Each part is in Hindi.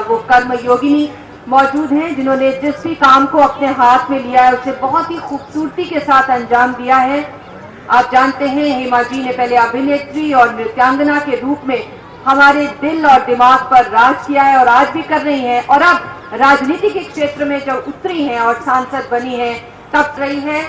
वो कर्म योगिनी मौजूद हैं, जिन्होंने जिस भी काम को अपने हाथ में लिया है उसे बहुत ही खूबसूरती के साथ अंजाम दिया है। आप जानते हैं, हेमा जी ने पहले अभिनेत्री और नृत्यांगना के रूप में हमारे दिल और दिमाग पर राज किया है और आज भी कर रही हैं, और अब राजनीति के क्षेत्र में जब उतरी हैं और सांसद बनी हैं, तब रही है।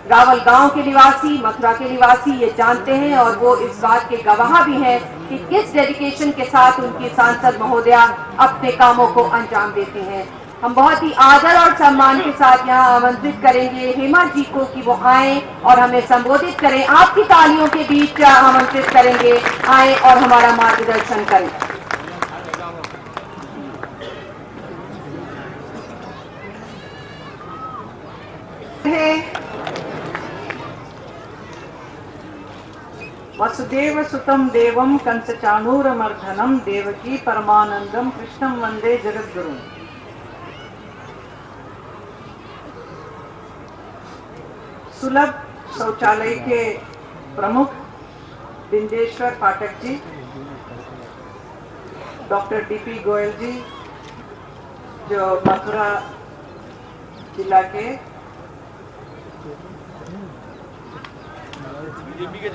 रावल गांव के निवासी, मथुरा के निवासी ये जानते हैं और वो इस बात के गवाह भी हैं कि किस डेडिकेशन के साथ उनकी सांसद महोदया अपने कामों को अंजाम देती हैं। हम बहुत ही आदर और सम्मान के साथ यहाँ आमंत्रित करेंगे हेमा जी को कि वो आए और हमें संबोधित करें। आपकी तालियों के बीच आमंत्रित करेंगे, आए और हमारा मार्गदर्शन करें। वसुदेव सुतम देवम कंसचाणूरमर्दनम देवकी परमानंदम कृष्णम वंदे जगद्गुरु। सुलभ शौचालय के प्रमुख बिंदेश्वर पाठक जी, डॉक्टर डीपी गोयल जी जो मथुरा जिला के बीजेपी के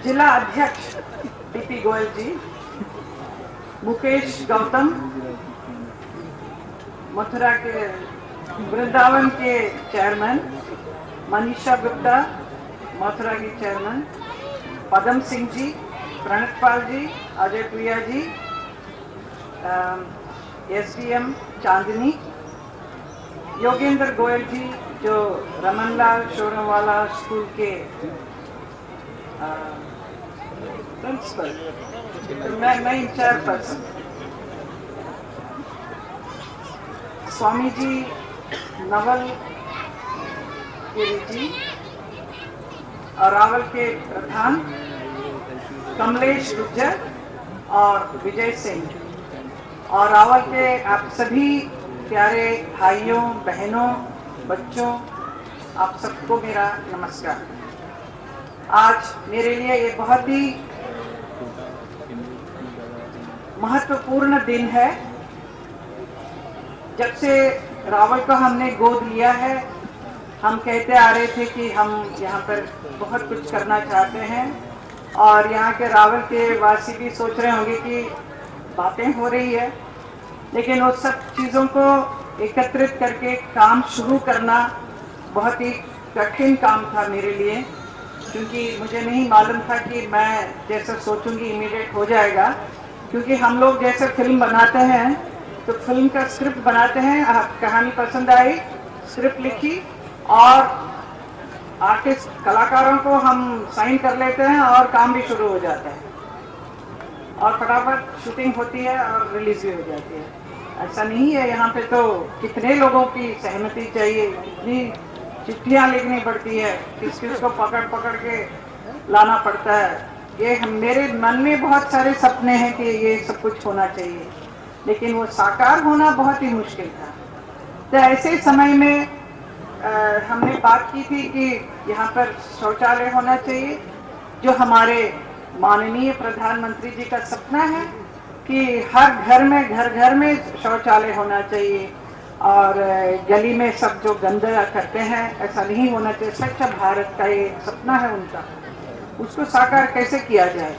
जिला अध्यक्ष डीपी गोयल जी, मुकेश गौतम मथुरा के वृंदावन के चेयरमैन, मनीषा गुप्ता मथुरा की चेयरमैन, पदम सिंह जी, प्रणतपाल जी, अजय प्रिया जी, एसडीएम चांदनी, योगेंद्र गोयल जी जो रमनलाल शोरमवाला स्कूल के प्रिंसिपल, मैं इंचार्ज पर्सन, स्वामी जी नवल गिरी जी और रावल के प्रधान कमलेश गुज्जर और विजय सिंह, और रावल के आप सभी प्यारे भाइयों बहनों बच्चों, आप सबको मेरा नमस्कार। आज मेरे लिए ये बहुत ही महत्वपूर्ण दिन है। जब से रावल को हमने गोद लिया है, हम कहते आ रहे थे कि हम यहाँ पर बहुत कुछ करना चाहते हैं, और यहाँ के रावल के वासी भी सोच रहे होंगे कि बातें हो रही है, लेकिन उस सब चीज़ों को एकत्रित करके काम शुरू करना बहुत ही कठिन काम था मेरे लिए, क्योंकि मुझे नहीं मालूम था कि मैं जैसा सोचूंगी इमीडिएट हो जाएगा। क्योंकि हम लोग जैसे फिल्म बनाते हैं तो फिल्म का स्क्रिप्ट बनाते हैं, कहानी पसंद आई, स्क्रिप्ट लिखी और आर्टिस्ट कलाकारों को हम साइन कर लेते हैं और काम भी शुरू हो जाता है और फटाफट शूटिंग होती है और रिलीज भी हो जाती है। ऐसा नहीं है, यहाँ पे तो कितने लोगों की सहमति चाहिए, कितनी चिट्ठियाँ लिखनी पड़ती है, किस किस को पकड़ पकड़ के लाना पड़ता है। ये मेरे मन में बहुत सारे सपने हैं कि ये सब कुछ होना चाहिए, लेकिन वो साकार होना बहुत ही मुश्किल था। तो ऐसे समय में हमने बात की थी कि यहाँ पर शौचालय होना चाहिए, जो हमारे माननीय प्रधानमंत्री जी का सपना है कि घर घर में शौचालय होना चाहिए, और गली में सब जो गंदा करते हैं ऐसा नहीं होना चाहिए। स्वच्छ भारत का ये सपना है उनका, उसको साकार कैसे किया जाए।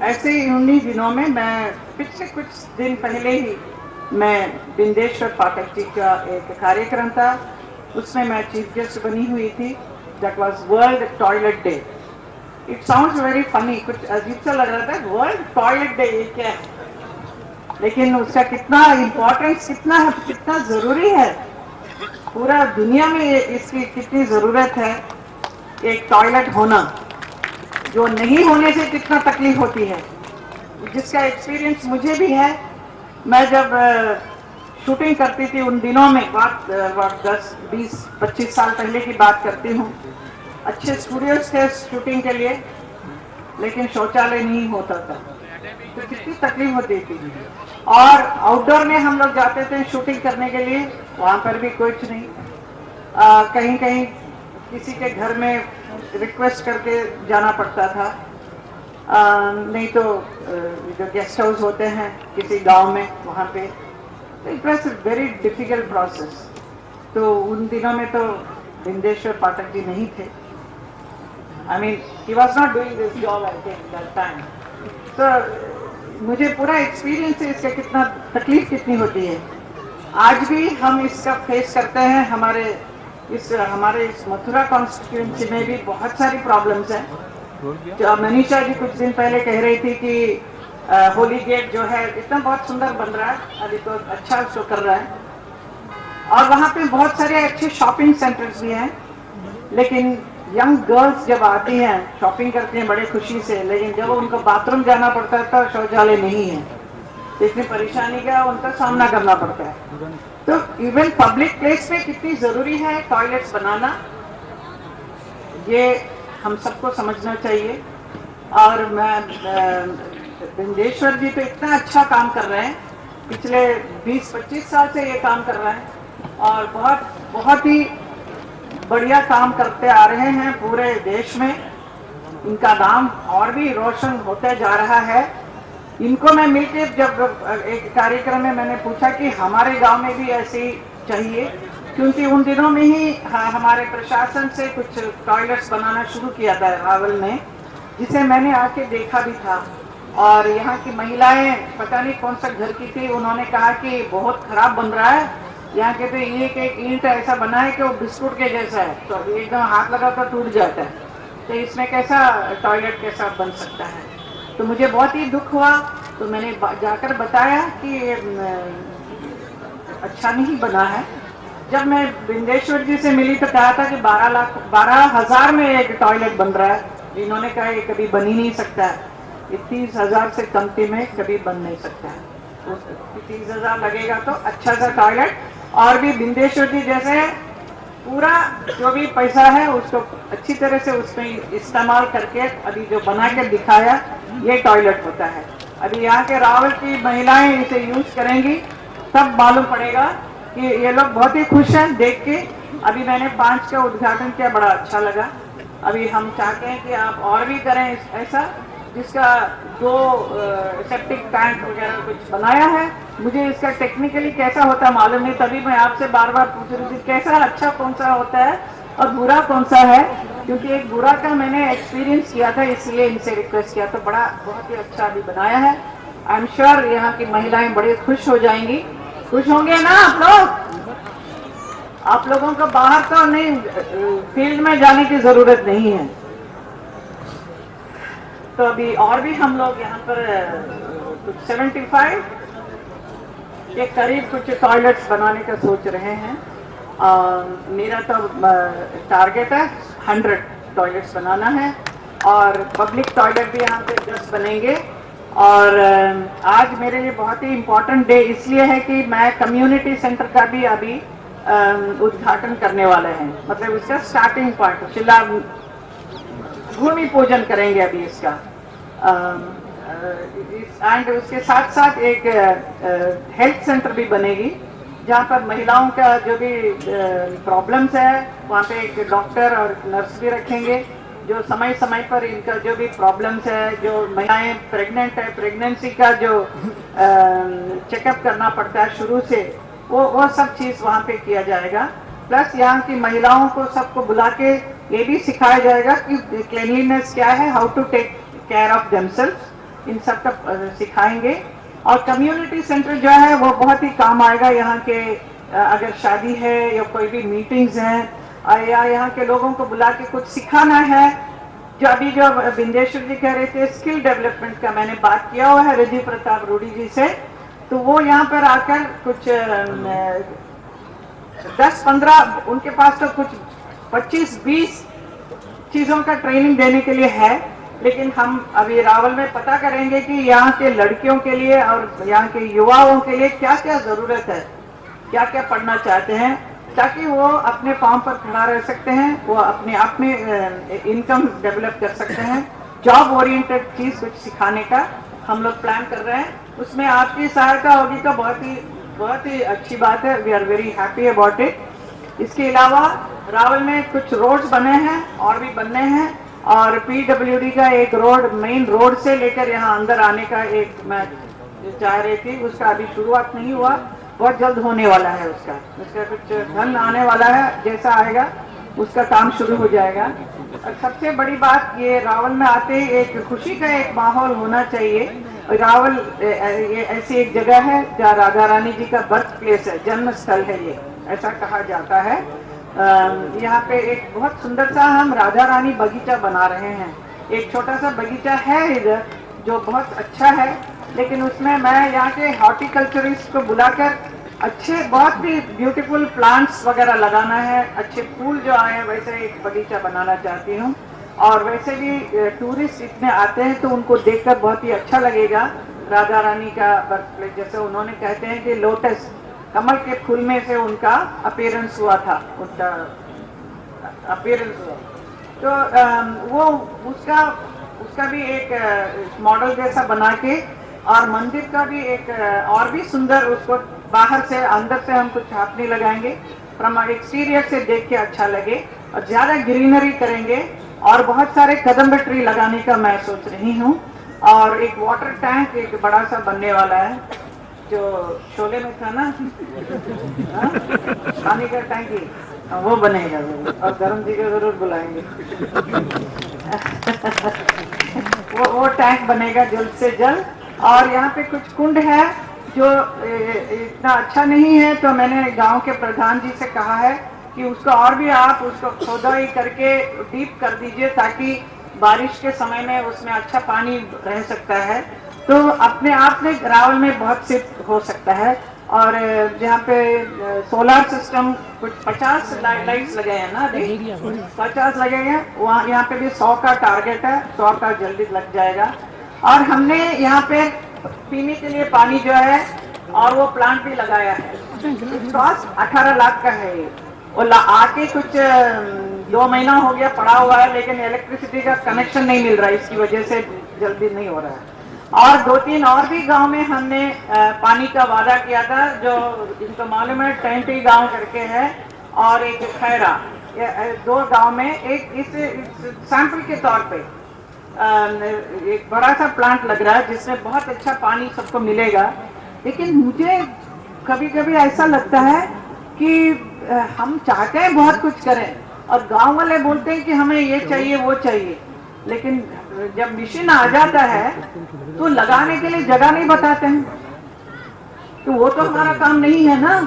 ऐसे ही उन्हीं दिनों में मैं पिछले कुछ दिन पहले ही मैं बिंदेश्वर पाठक जी का एक कार्यक्रम था, उसमें मैं चीफ गेस्ट बनी हुई थी। That was world toilet day. It sounds very funny, कुछ अजीब सा लग रहा था, वर्ल्ड टॉयलेट डे ये क्या है, लेकिन उसका कितना इम्पोर्टेंस, कितना जरूरी है, पूरा दुनिया में इसकी कितनी जरूरत है। एक टॉयलेट होना, जो नहीं होने से कितना तकलीफ होती है, जिसका एक्सपीरियंस मुझे भी है। मैं जब शूटिंग करती थी उन दिनों में, बात 10, 20, 25 साल पहले की बात करती हूँ, अच्छे स्टूडियोज थे शूटिंग के लिए, लेकिन शौचालय नहीं होता था, तो कितनी तकलीफ होती थी। और आउटडोर में हम लोग जाते थे शूटिंग करने के लिए, वहाँ पर भी कुछ नहीं, कहीं कहीं किसी के घर में रिक्वेस्ट करके जाना पड़ता था। नहीं तो जो गेस्ट हाउस होते हैं किसी गांव में वहाँ पे, it was very difficult process. तो उन दिनों में तो बिंदेश्वर पाठक जी नहीं थे। I mean, he was not doing this job, I think, that time. So, मुझे पूरा एक्सपीरियंस है इसका, कितना तकलीफ कितनी होती है। आज भी हम इसका फेस करते हैं। हमारे इस मथुरा कॉन्स्टिट्यूंसी में भी बहुत सारी प्रॉब्लम्स हैं। जो मनीषा जी कुछ दिन पहले कह रही थी कि होली गेट जो है इतना बहुत सुंदर बन रहा है, अभी तो अच्छा शो कर रहा है, और वहाँ पे बहुत सारे अच्छे शॉपिंग सेंटर्स भी हैं। लेकिन यंग गर्ल्स जब आती हैं शॉपिंग करती हैं बड़े खुशी से, लेकिन जब उनको बाथरूम जाना पड़ता है तो शौचालय नहीं है, तो इतनी परेशानी का उनका सामना करना पड़ता है। तो इवन पब्लिक प्लेस पे कितनी जरूरी है टॉयलेट्स बनाना, ये हम सबको समझना चाहिए। और मैं बिंदेश्वर जी तो इतना अच्छा काम कर रहे हैं, पिछले 20-25 साल से ये काम कर रहे हैं और बहुत ही बढ़िया काम करते आ रहे हैं पूरे देश में। इनका नाम और भी रोशन होता जा रहा है। इनको मैं मिलकर जब एक कार्यक्रम में मैंने पूछा कि हमारे गांव में भी ऐसी चाहिए, क्योंकि उन दिनों में ही हमारे प्रशासन से कुछ टॉयलेट्स बनाना शुरू किया था रावल में, जिसे मैंने आके देखा भी था। और यहाँ की महिलाएं पता नहीं कौन सा घर की थी, उन्होंने कहा कि बहुत खराब बन रहा है, यहाँ के तो एक ईंट ऐसा बना है कि वो बिस्कुट के जैसा है, तो एकदम हाथ लगा तो टूट जाता है, तो इसमें कैसा टॉयलेट कैसा बन सकता है। तो मुझे बहुत ही दुख हुआ, तो मैंने जाकर बताया कि अच्छा नहीं बना है। जब मैं बिंदेश्वर जी से मिली तो कहा था कि 12,000 में एक टॉयलेट बन रहा है। इन्होंने कहा ये कभी बन ही नहीं सकता है, 30,000 से कमती में कभी बन नहीं सकता है। 30,000 लगेगा तो अच्छा सा टॉयलेट, और भी बिंदेश्वर जी जैसे पूरा जो भी पैसा है उसको अच्छी तरह से उसमें इस्तेमाल करके अभी जो बना के दिखाया ये टॉयलेट होता है। अभी यहाँ के रावल की महिलाएं इसे यूज करेंगी तब मालूम पड़ेगा कि ये लोग बहुत ही खुश हैं देख के। अभी मैंने 5 का उद्घाटन किया, बड़ा अच्छा लगा। अभी हम चाहते हैं कि आप और भी करें ऐसा, जिसका 2 सेप्टिक टैंक वगैरह कुछ बनाया है। मुझे इसका टेक्निकली कैसा होता है मालूम नहीं, तभी मैं आपसे बार बार पूछ रही थी कैसा अच्छा कौन सा होता है और बुरा कौन सा है, क्योंकि एक बुरा का मैंने एक्सपीरियंस किया था, इसलिए इनसे रिक्वेस्ट किया। तो बहुत ही अच्छा अभी बनाया है। आई एम श्योर यहाँ की महिलाएं बड़े खुश हो जाएंगी। खुश होंगे ना आप लोग? आप लोगों को बाहर तो नहीं, फील्ड में जाने की जरूरत नहीं है। तो अभी और भी हम लोग यहाँ पर कुछ 75 के करीब कुछ टॉयलेट्स बनाने का सोच रहे हैं। मेरा तो टारगेट है 100 टॉयलेट्स बनाना है, और पब्लिक टॉयलेट भी यहाँ पे 10 बनेंगे। और आज मेरे लिए बहुत ही इम्पोर्टेंट डे इसलिए है कि मैं कम्युनिटी सेंटर का भी अभी उद्घाटन करने वाले हैं, मतलब इसका स्टार्टिंग पॉइंट शिला भूमि पूजन करेंगे अभी इसका। एंड उसके साथ साथ एक हेल्थ सेंटर भी बनेगी, जहाँ पर महिलाओं का जो भी प्रॉब्लम्स है वहाँ पे एक डॉक्टर और नर्स भी रखेंगे, जो समय समय पर इनका जो भी प्रॉब्लम्स है, जो महिलाएं प्रेग्नेंट है, प्रेगनेंसी का जो चेकअप करना पड़ता है शुरू से, वो सब चीज़ वहाँ पे किया जाएगा। प्लस यहाँ की महिलाओं को सबको बुला के ये भी सिखाया जाएगा कि क्लीनलीनेस क्या है, how to take care of themselves, इन सब का सिखाएंगे। और कम्युनिटी सेंटर जो है वो बहुत ही काम आएगा यहाँ के, अगर शादी है या कोई भी मीटिंग्स हैं या यहाँ के लोगों को बुला के कुछ सिखाना है। जो अभी जो बिंदेश्वर जी कह रहे थे स्किल डेवलपमेंट का, मैंने बात किया हुआ है रिद्धि प्रताप रूडी जी से, तो वो यहाँ पर आकर कुछ 10-15, उनके पास तो कुछ 25-20 चीज़ों का ट्रेनिंग देने के लिए है। लेकिन हम अभी रावल में पता करेंगे कि यहाँ के लड़कियों के लिए और यहाँ के युवाओं के लिए क्या क्या ज़रूरत है, क्या क्या पढ़ना चाहते हैं, ताकि वो अपने पाँव पर खड़ा रह सकते हैं, वो अपने आप में इनकम डेवलप कर सकते हैं। जॉब ओरिएंटेड चीज़ कुछ सिखाने का हम लोग प्लान कर रहे हैं, उसमें आपकी सहायता होगी तो बहुत ही अच्छी बात है। We are very happy about it. इसके अलावा रावल में कुछ रोड्स बने हैं और भी बनने हैं, और पीडब्ल्यूडी का एक रोड, मेन रोड से लेकर यहाँ अंदर आने का एक मैं चाह रही थी, उसका अभी शुरुआत नहीं हुआ, बहुत जल्द होने वाला है। उसका कुछ धन आने वाला है, जैसा आएगा उसका काम शुरू हो जाएगा। और सबसे बड़ी बात ये, रावल में आते ही एक खुशी का एक माहौल होना चाहिए। रावल ये ऐसी एक जगह है जहाँ राधा रानी जी का बर्थ प्लेस है, जन्म स्थल है, ये ऐसा कहा जाता है। यहाँ पे एक बहुत सुंदर सा हम राधा रानी बगीचा बना रहे हैं। एक छोटा सा बगीचा है इधर जो बहुत अच्छा है, लेकिन उसमें मैं यहाँ के हॉर्टिकल्चरिस्ट को बुलाकर अच्छे बहुत ही ब्यूटीफुल प्लांट्स वगैरह लगाना है, अच्छे फूल जो आए हैं वैसे एक बगीचा बनाना चाहती हूँ। और वैसे भी टूरिस्ट इतने आते हैं तो उनको देखकर बहुत ही अच्छा लगेगा। राधा रानी का बर्थ प्लेस, जैसे उन्होंने कहते हैं कि लोटस कमल के फूल में से उनका अपीयरेंस हुआ था, उनका अपीयरेंस हुआ, तो वो उसका भी एक मॉडल जैसा बना के, और मंदिर का भी एक और भी सुंदर, उसको बाहर से अंदर से हम कुछ हाथ नहीं लगाएंगे, एक्सटीरियर से देख के अच्छा लगे, और ज्यादा ग्रीनरी करेंगे, और बहुत सारे कदम्ब ट्री लगाने का मैं सोच रही हूँ। और एक वाटर टैंक एक बड़ा सा बनने वाला है, जो शोले में था ना, पानी का टैंकी, वो बनेगा जरूर, और धर्म जी को जरूर बुलाएंगे। वो टैंक बनेगा जल्द से जल्द। और यहाँ पे कुछ कुंड है जो इतना अच्छा नहीं है, तो मैंने गांव के प्रधान जी से कहा है कि उसको और भी आप उसको खोदाई करके डीप कर दीजिए, ताकि बारिश के समय में उसमें अच्छा पानी रह सकता है। तो अपने आप में रावल में बहुत सिद्ध हो सकता है। और जहाँ पे सोलर सिस्टम कुछ 50 लाइट्स लगे हैं ना, अभी 50 लगे हैं, वहाँ यहाँ पे भी 100 का टारगेट है, 100 का जल्दी लग जाएगा। और हमने यहाँ पे पीने के लिए पानी जो है, और वो प्लांट भी लगाया है, कॉस्ट 18 लाख का है ये। वो आके कुछ 2 महीना हो गया पड़ा हुआ है, लेकिन इलेक्ट्रिसिटी का कनेक्शन नहीं मिल रहा है, इसकी वजह से जल्दी नहीं हो रहा है। और 2-3 और भी गांव में हमने पानी का वादा किया था, जो इनको मालूम है, टेंटी गांव करके है, और एक खैरा, 2 गांव में एक इस सैंपल के तौर पे एक बड़ा सा प्लांट लग रहा है, जिसमें बहुत अच्छा पानी सबको मिलेगा। लेकिन मुझे कभी कभी ऐसा लगता है कि हम चाहते हैं बहुत कुछ करें, और गांव वाले बोलते हैं कि हमें ये चाहिए वो चाहिए, लेकिन जब मिशन आ जाता है तो लगाने के लिए जगह नहीं बताते हैं। तो वो तो हमारा काम नहीं है ना,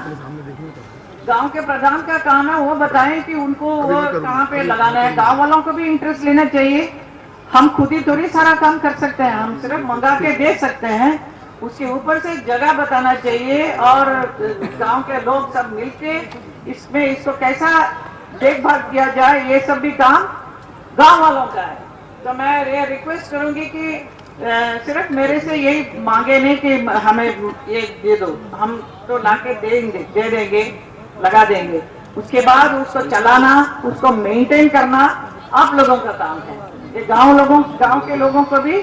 गांव के प्रधान का काम है, वो बताएं कि उनको वो कहाँ पे लगाना है। गांव वालों को भी इंटरेस्ट लेना चाहिए। हम खुद ही थोड़ी सारा काम कर सकते हैं, हम सिर्फ मंगा के दे सकते हैं। उसके ऊपर से जगह बताना चाहिए, और गांव के लोग सब मिलके इसको कैसा देखभाल किया जाए, ये सब भी काम गांव वालों का है। तो मैं ये रिक्वेस्ट करूंगी कि सिर्फ मेरे से यही मांगे नहीं कि हमें ये दे दो, हम तो लाके दे देंगे, लगा देंगे। उसके बाद उसको चलाना, उसको मेंटेन करना आप लोगों का काम है। ये गांव के लोगों को भी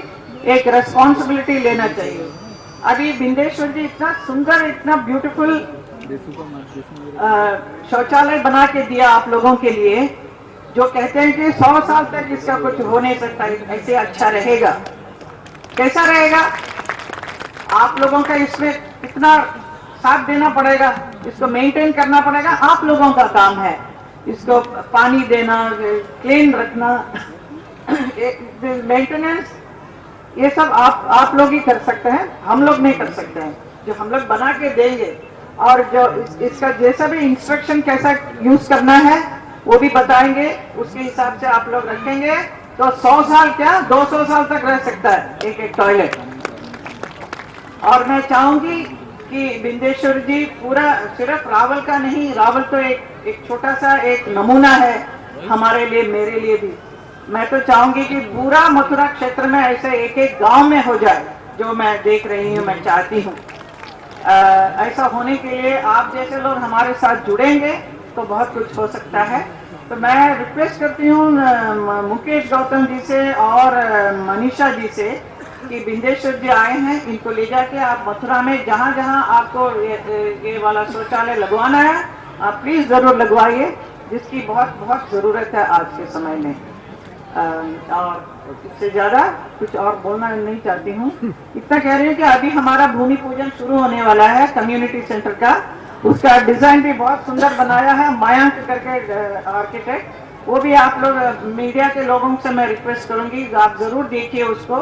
एक रेस्पॉन्सिबिलिटी लेना चाहिए। अभी बिंदेश्वर जी इतना सुंदर, इतना ब्यूटीफुल शौचालय बना के दिया आप लोगों के लिए, जो कहते हैं कि 100 साल तक इसका कुछ हो नहीं सकता, ऐसे अच्छा रहेगा। कैसा रहेगा? आप लोगों का इसमें इतना साथ देना पड़ेगा, इसको मेंटेन करना पड़ेगा, आप लोगों का काम है। इसको पानी देना, क्लीन रखना, मेंटेनेंस, ये सब आप लोग ही कर सकते हैं, हम लोग नहीं कर सकते हैं। जो हम लोग बना के देंगे, और जो इसका जैसा भी इंस्ट्रक्शन कैसा यूज करना है वो भी बताएंगे, उसके हिसाब से आप लोग रखेंगे, तो 100 साल क्या 200 साल तक रह सकता है एक टॉयलेट। और मैं चाहूंगी कि बिंदेश्वर जी पूरा सिर्फ रावल का नहीं, रावल तो एक छोटा सा एक नमूना है हमारे लिए, मेरे लिए भी। मैं तो चाहूंगी कि पूरा मथुरा क्षेत्र में ऐसे एक गांव में हो जाए, जो मैं देख रही हूँ, मैं चाहती हूँ। ऐसा होने के लिए आप जैसे लोग हमारे साथ जुड़ेंगे तो बहुत कुछ हो सकता है। तो मैं रिक्वेस्ट करती हूँ मुकेश गौतम जी से और मनीषा जी से कि बिंदेश्वर जी आए हैं, इनको ले जाके आप मथुरा में जहाँ जहाँ आपको ये वाला शौचालय लगवाना है, आप प्लीज जरूर लगवाइए, जिसकी बहुत बहुत जरूरत है आज के समय में। और इससे ज़्यादा कुछ और बोलना नहीं चाहती हूँ। इतना कह रही हूँ कि अभी हमारा भूमि पूजन शुरू होने वाला है कम्युनिटी सेंटर का। उसका डिज़ाइन भी बहुत सुंदर बनाया है मयंक करके आर्किटेक्ट। वो भी आप लोग मीडिया के लोगों से मैं रिक्वेस्ट करूँगी आप ज़रूर देखिए उसको।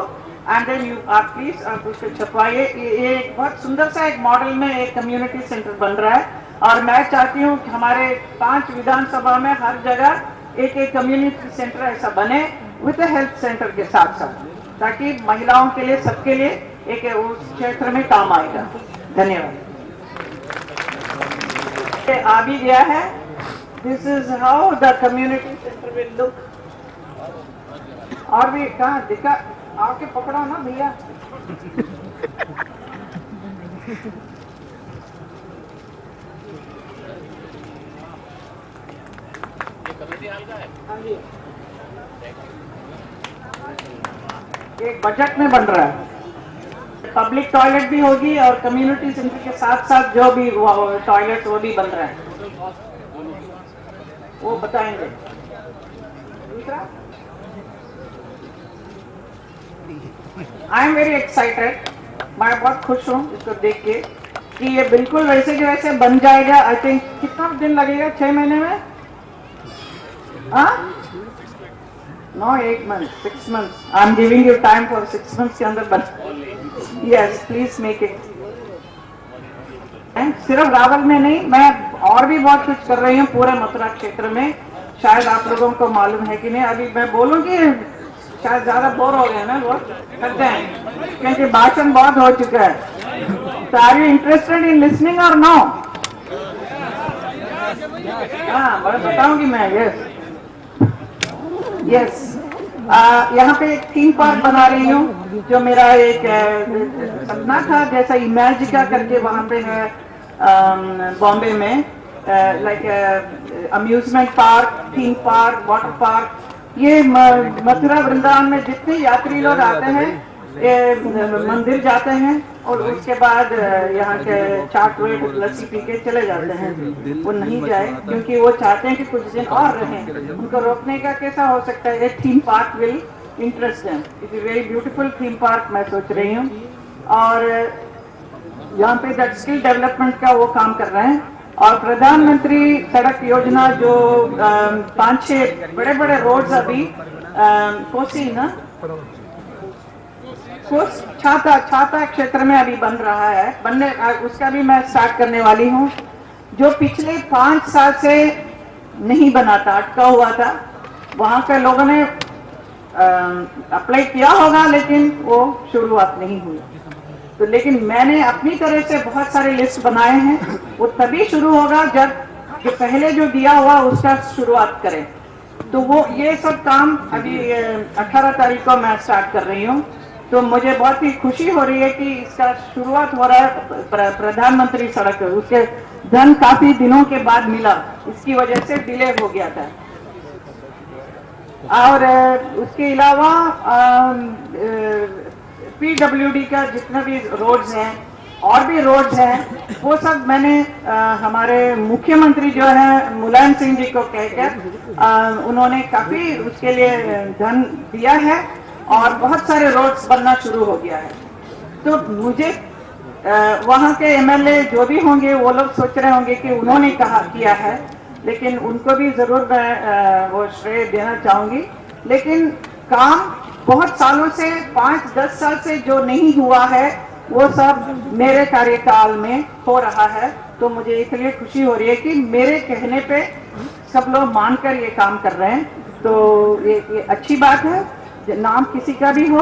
एंड देन यू आप प्लीज़ आप उसको छपवाइए। ये एक बहुत सुंदर सा एक मॉडल में एक कम्युनिटी सेंटर बन रहा है और मैं चाहती हूँ कि हमारे 5 विधानसभा में हर जगह एक एक कम्युनिटी सेंटर ऐसा बने विद हेल्थ सेंटर के साथ साथ, ताकि महिलाओं के लिए सबके लिए एक उस क्षेत्र में काम आएगा। धन्यवाद। आ भी गया है। This is how the community centre will look. और भी कहाँ दिखा आके पकड़ो ना भैया। हाँ जी, एक बजट में बन रहा है। पब्लिक टॉयलेट भी होगी और कम्युनिटी सेंटर के साथ साथ जो भी टॉयलेट वो भी बन रहा है, वो बताएंगे। दूसरा, आई एम वेरी एक्साइटेड। मैं बहुत खुश हूँ इसको देख के कि ये बिल्कुल वैसे के वैसे बन जाएगा। आई थिंक कितना दिन लगेगा? 6 महीने में? हाँ, No, 8 months, 6 months. I'm giving you time for 6 months के अंदर बन। Yes, please make it. सिर्फ रावल में नहीं, मैं और भी बहुत कुछ कर रही हूँ पूरे मथुरा क्षेत्र में। शायद आप लोगों को मालूम है कि नहीं। अभी मैं बोलूँगी शायद ज्यादा बोर हो गए ना, वो करते हैं क्योंकि भाषण बहुत हो चुका है। So are you interested in listening or no? हाँ, मैं बताऊंगी मैं। यस यस, यहाँ पे एक थीम पार्क बना रही हूँ जो मेरा एक सपना था, जैसा इमेजिका करके वहाँ पे है बॉम्बे में। Like amusement park, theme park, water park. ये मथुरा वृंदावन में जितने यात्री लोग आते हैं मंदिर जाते हैं और उसके बाद यहाँ के चाट वेट लस्सी पी के चले जाते हैं। वो नहीं जाए क्योंकि वो चाहते हैं कि कुछ दिन और रहें। उनको रोकने का कैसा हो सकता है? एक theme park will interest them. It's a very beautiful theme park मैं सोच रही हूँ। और यहाँ पे दैट स्किल डेवलपमेंट का वो काम कर रहे हैं। और प्रधानमंत्री सड़क योजना जो 5-6 बड़े बड़े रोड्स अभी कोसी ना छाता क्षेत्र में अभी बन रहा है, बनने उसका भी मैं स्टार्ट करने वाली हूँ। जो पिछले 5 साल से नहीं बना था, अटका हुआ था, वहाँ के लोगों ने अप्लाई किया होगा लेकिन वो शुरुआत नहीं हुई। तो लेकिन मैंने अपनी तरह से बहुत सारे लिस्ट बनाए हैं। वो तभी शुरू होगा जब जो पहले जो दिया हुआ उसका शुरुआत करें। तो वो ये सब काम अभी 18 तारीख को मैं स्टार्ट कर रही हूँ। तो मुझे बहुत ही खुशी हो रही है कि इसका शुरुआत हो रहा है। प्रधानमंत्री सड़क, उसके धन काफी दिनों के बाद मिला, इसकी वजह से डिले हो गया था। और उसके अलावा PWD का जितना भी रोड्स हैं और भी रोड्स हैं वो सब मैंने हमारे मुख्यमंत्री जो है मुलायम सिंह जी को कहकर उन्होंने काफी उसके लिए धन दिया है और बहुत सारे रोड्स बनना शुरू हो गया है। तो मुझे वहाँ के MLA जो भी होंगे वो लोग सोच रहे होंगे कि उन्होंने कहा किया है, लेकिन उनको भी जरूर मैं वो श्रेय देना चाहूंगी। लेकिन काम बहुत सालों से 5-10 साल से जो नहीं हुआ है वो सब मेरे कार्यकाल में हो रहा है। तो मुझे इसलिए खुशी हो रही है कि मेरे कहने पे सब लोग मानकर ये काम कर रहे हैं। तो ये अच्छी बात है, नाम किसी का भी हो,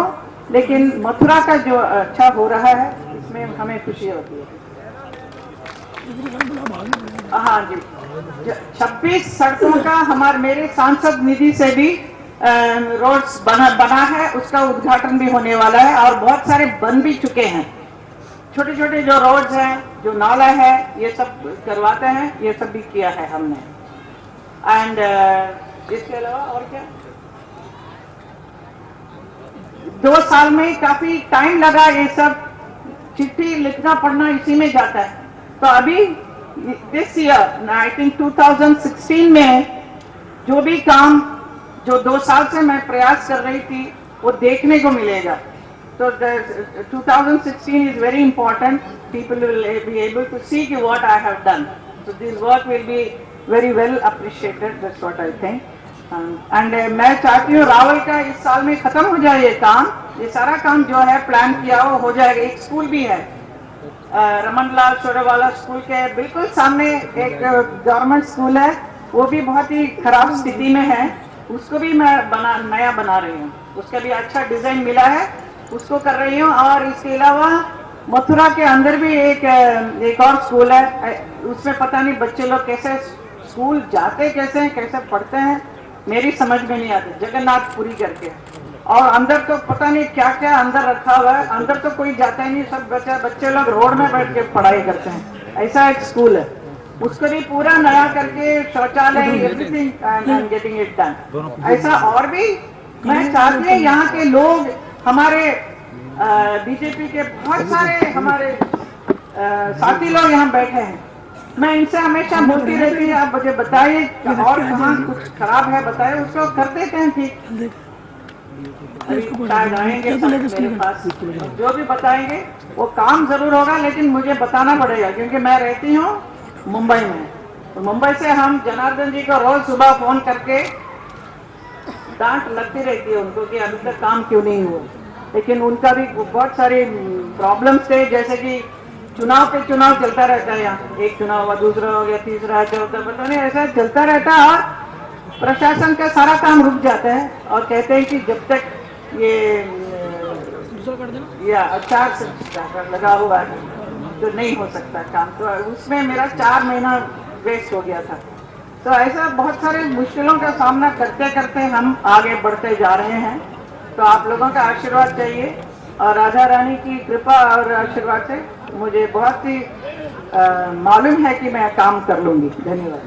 लेकिन मथुरा का जो अच्छा हो रहा है इसमें हमें खुशी होती है। हाँ जी, 26 सड़कों का हमारे मेरे सांसद निधि से भी रोड्स बना है, उसका उद्घाटन भी होने वाला है। और बहुत सारे बन भी चुके हैं। छोटे छोटे जो रोड्स हैं, जो नाला है, ये सब करवाते हैं, ये सब भी किया है हमने। एंड इसके अलावा और क्या, 2 साल में काफी टाइम लगा, ये सब चिट्ठी लिखना पढ़ना इसी में जाता है। तो अभी दिस ईयर आई थिंक 2016 में जो भी काम जो 2 साल से मैं प्रयास कर रही थी वो देखने को मिलेगा। तो 2016 is very important. People will be able to see what I have done. So this work will be very well appreciated. That's what I think. And मैं चाहती हूँ रावल का इस साल में खत्म हो जाए ये काम। ये सारा काम जो है प्लान किया हो जाएगा। एक स्कूल भी है रमन लाल सोडेवाला स्कूल के बिल्कुल सामने एक गवर्नमेंट स्कूल है, वो भी बहुत ही खराब स्थिति में है। उसको भी मैं नया बना रही हूँ। उसका भी अच्छा डिजाइन मिला है, उसको कर रही हूँ। और इसके अलावा मथुरा के अंदर भी एक और स्कूल है, उसमें पता नहीं बच्चे लोग कैसे स्कूल जाते कैसे हैं, कैसे पढ़ते हैं, मेरी समझ में नहीं आती। जगन्नाथपुरी करके, और अंदर तो पता नहीं क्या क्या अंदर रखा हुआ है। अंदर तो कोई जाता ही नहीं, सब बच्चे लोग रोड में बैठ के पढ़ाई करते हैं। ऐसा एक स्कूल है, उसको भी पूरा नया करके शौचालय everything I am getting it done. ऐसा और भी मैं चाहती हूँ। यहाँ के लोग हमारे बीजेपी के बहुत सारे हमारे साथी लोग यहाँ बैठे हैं, मैं इनसे हमेशा बोलती रहती है, आप मुझे बताइए और कहाँ कुछ खराब है बताइए, उसको कर देते हैं ठीक। शायद आएंगे मेरे पास, जो भी बताएंगे वो काम जरूर होगा, लेकिन मुझे बताना पड़ेगा क्योंकि मैं रहती हूँ मुंबई में। तो मुंबई से हम जनार्दन जी को रोज सुबह फोन करके डांट लगती रहती है उनको कि अभी तक काम क्यों नहीं हुआ। लेकिन उनका भी बहुत सारे प्रॉब्लम्स थे, जैसे कि चुनाव पे चुनाव चलता रहता है। यहाँ एक चुनाव हुआ, दूसरा हो गया, तीसरा चौथा, पता नहीं ऐसा चलता रहता है। और प्रशासन का सारा काम रुक जाता है और कहते हैं कि जब तक ये आचार लगा हुआ है तो नहीं हो सकता काम। तो उसमें मेरा 4 महीना वेस्ट हो गया था। तो ऐसा बहुत सारे मुश्किलों का सामना करते करते हम आगे बढ़ते जा रहे हैं। तो आप लोगों का आशीर्वाद चाहिए, और राधा रानी की कृपा और आशीर्वाद से मुझे बहुत ही मालूम है कि मैं काम कर लूंगी। धन्यवाद।